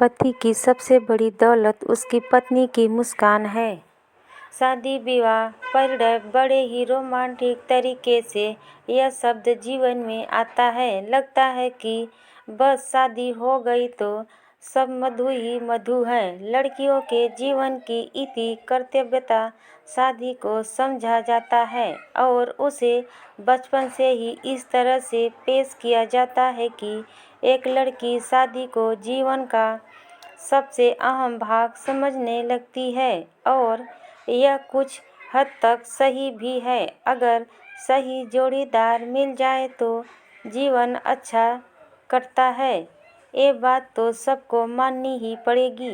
पति की सबसे बड़ी दौलत उसकी पत्नी की मुस्कान है। शादी विवाह परिणय बड़े ही रोमांटिक तरीके से यह शब्द जीवन में आता है। लगता है कि बस शादी हो गई तो सब मधु ही मधु है। लड़कियों के जीवन की इति कर्तव्यता शादी को समझा जाता है और उसे बचपन से ही इस तरह से पेश किया जाता है कि एक लड़की शादी को जीवन का सबसे अहम भाग समझने लगती है और यह कुछ हद तक सही भी है। अगर सही जोड़ीदार मिल जाए तो जीवन अच्छा कटता है, ये बात तो सबको माननी ही पड़ेगी।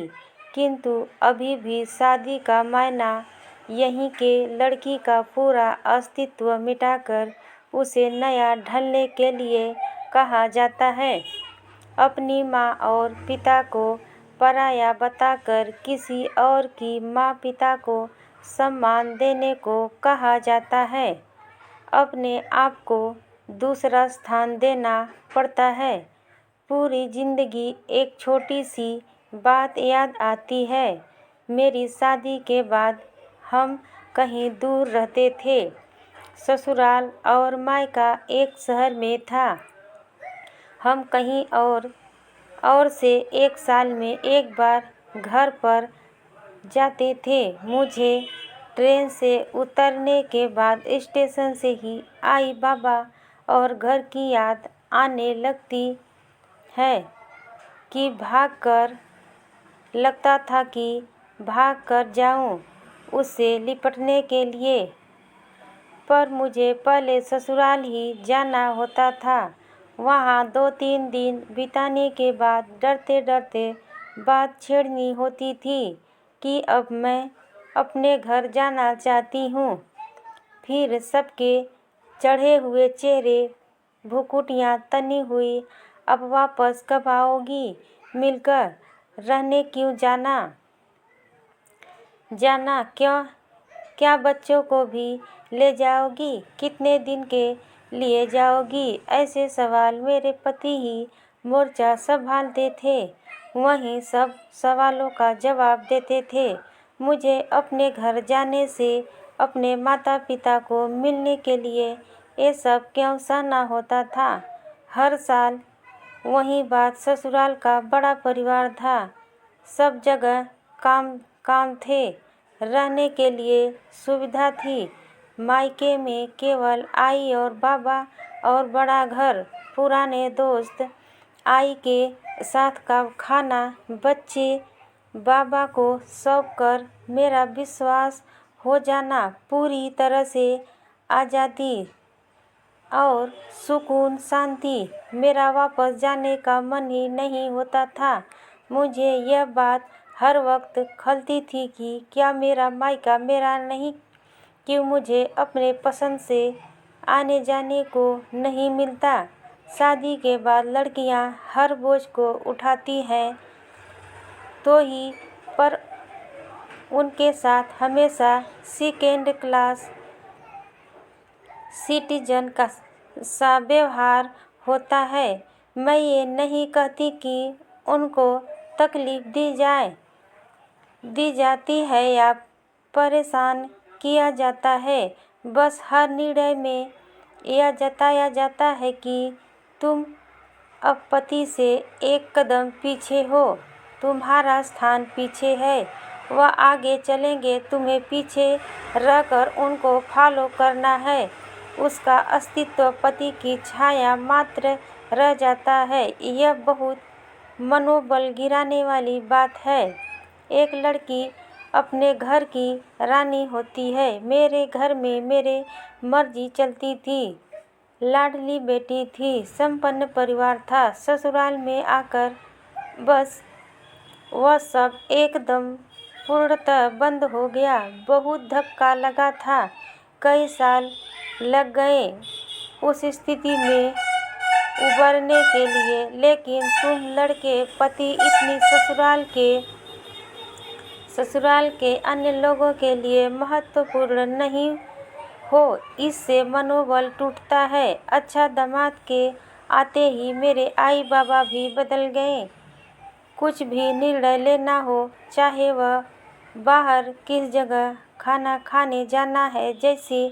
किंतु अभी भी शादी का मायना यही के लड़की का पूरा अस्तित्व मिटाकर उसे नया ढलने के लिए कहा जाता है। अपनी माँ और पिता को पराया बताकर किसी और की माँ पिता को सम्मान देने को कहा जाता है। अपने आप को दूसरा स्थान देना पड़ता है। पूरी जिंदगी एक छोटी सी बात याद आती है। मेरी शादी के बाद हम कहीं दूर रहते थे। ससुराल और मायका एक शहर में था। हम कहीं और से एक साल में एक बार घर पर जाते थे। मुझे ट्रेन से उतरने के बाद स्टेशन से ही आई बाबा और घर की याद आने लगती है कि लगता था कि भाग कर जाऊं उससे लिपटने के लिए। पर मुझे पहले ससुराल ही जाना होता था। वहाँ 2-3 दिन बिताने के बाद डरते डरते बात छेड़नी होती थी कि अब मैं अपने घर जाना चाहती हूँ। फिर सबके चढ़े हुए चेहरे, भुकुटियाँ तनी हुई, अब वापस कब आओगी, मिलकर रहने क्यों जाना क्या बच्चों को भी ले जाओगी, कितने दिन के लिए जाओगी। ऐसे सवाल मेरे पति ही मोर्चा संभालते थे। वहीं सब सवालों का जवाब देते थे। मुझे अपने घर जाने से अपने माता पिता को मिलने के लिए ये सब क्यों सहना होता था। हर साल वही बात। ससुराल का बड़ा परिवार था। सब जगह काम थे। रहने के लिए सुविधा थी। मायके में केवल आई और बाबा और बड़ा घर, पुराने दोस्त, आई के साथ का खाना, बच्चे, बाबा को सौंप कर मेरा विश्वास हो जाना, पूरी तरह से आज़ादी और सुकून शांति। मेरा वापस जाने का मन ही नहीं होता था। मुझे यह बात हर वक्त खलती थी कि क्या मेरा मायका मेरा नहीं, क्यों मुझे अपने पसंद से आने जाने को नहीं मिलता। शादी के बाद लड़कियां हर बोझ को उठाती हैं तो ही, पर उनके साथ हमेशा सेकेंड क्लास सिटीजन का सा व्यवहार होता है। मैं ये नहीं कहती कि उनको तकलीफ दी जाती है या परेशान किया जाता है। बस हर निर्णय में यह जताया जाता है कि तुम अब पति से एक कदम पीछे हो, तुम्हारा स्थान पीछे है, वह आगे चलेंगे, तुम्हें पीछे रहकर उनको फॉलो करना है। उसका अस्तित्व पति की छाया मात्र रह जाता है। यह बहुत मनोबल गिराने वाली बात है। एक लड़की अपने घर की रानी होती है। मेरे घर में मेरे मर्जी चलती थी। लाडली बेटी थी। संपन्न परिवार था। ससुराल में आकर बस वह सब एकदम पूर्णतः बंद हो गया। बहुत धक्का लगा था। कई साल लग गए उस स्थिति में उबरने के लिए। लेकिन तुम लड़के पति इतनी ससुराल के अन्य लोगों के लिए महत्वपूर्ण नहीं हो, इससे मनोबल टूटता है। अच्छा दामाद के आते ही मेरे आई बाबा भी बदल गए। कुछ भी निर्णय लेना हो, चाहे वह बाहर किस जगह खाना खाने जाना है, जैसे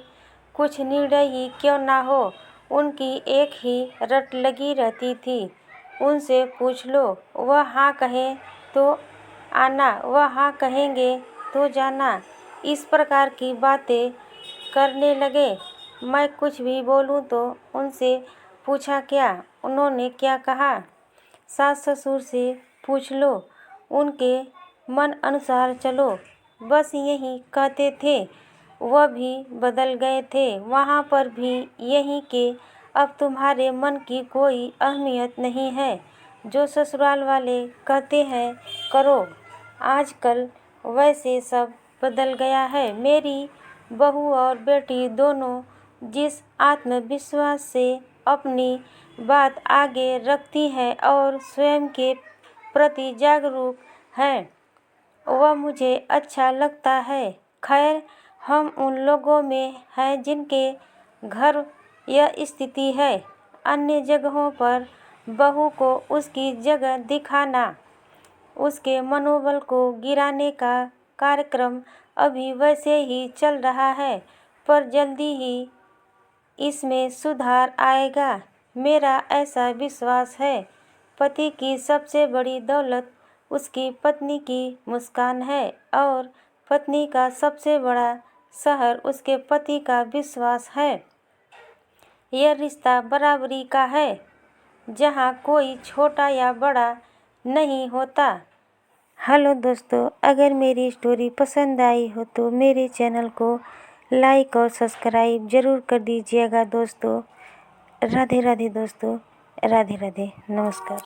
कुछ निर्णय ही क्यों ना हो, उनकी एक ही रट लगी रहती थी। उनसे पूछ लो, वह हाँ कहें तो आना, वह हाँ कहेंगे तो जाना। इस प्रकार की बातें करने लगे। मैं कुछ भी बोलूं तो उनसे पूछा क्या, उन्होंने क्या कहा। सास ससुर से पूछ लो, उनके मन अनुसार चलो, बस यही कहते थे। वह भी बदल गए थे, वहाँ पर भी यही कि अब तुम्हारे मन की कोई अहमियत नहीं है, जो ससुराल वाले कहते हैं करो। आजकल वैसे सब बदल गया है। मेरी बहू और बेटी दोनों जिस आत्मविश्वास से अपनी बात आगे रखती हैं और स्वयं के प्रति जागरूक हैं, वह मुझे अच्छा लगता है। खैर, हम उन लोगों में हैं जिनके घर यह स्थिति है। अन्य जगहों पर बहू को उसकी जगह दिखाना, उसके मनोबल को गिराने का कार्यक्रम अभी वैसे ही चल रहा है, पर जल्दी ही इसमें सुधार आएगा, मेरा ऐसा विश्वास है। पति की सबसे बड़ी दौलत उसकी पत्नी की मुस्कान है और पत्नी का सबसे बड़ा शहर उसके पति का विश्वास है। यह रिश्ता बराबरी का है, जहाँ कोई छोटा या बड़ा नहीं होता। हेलो दोस्तों, अगर मेरी स्टोरी पसंद आई हो तो मेरे चैनल को लाइक और सब्सक्राइब ज़रूर कर दीजिएगा दोस्तों। राधे राधे दोस्तों, राधे राधे, नमस्कार।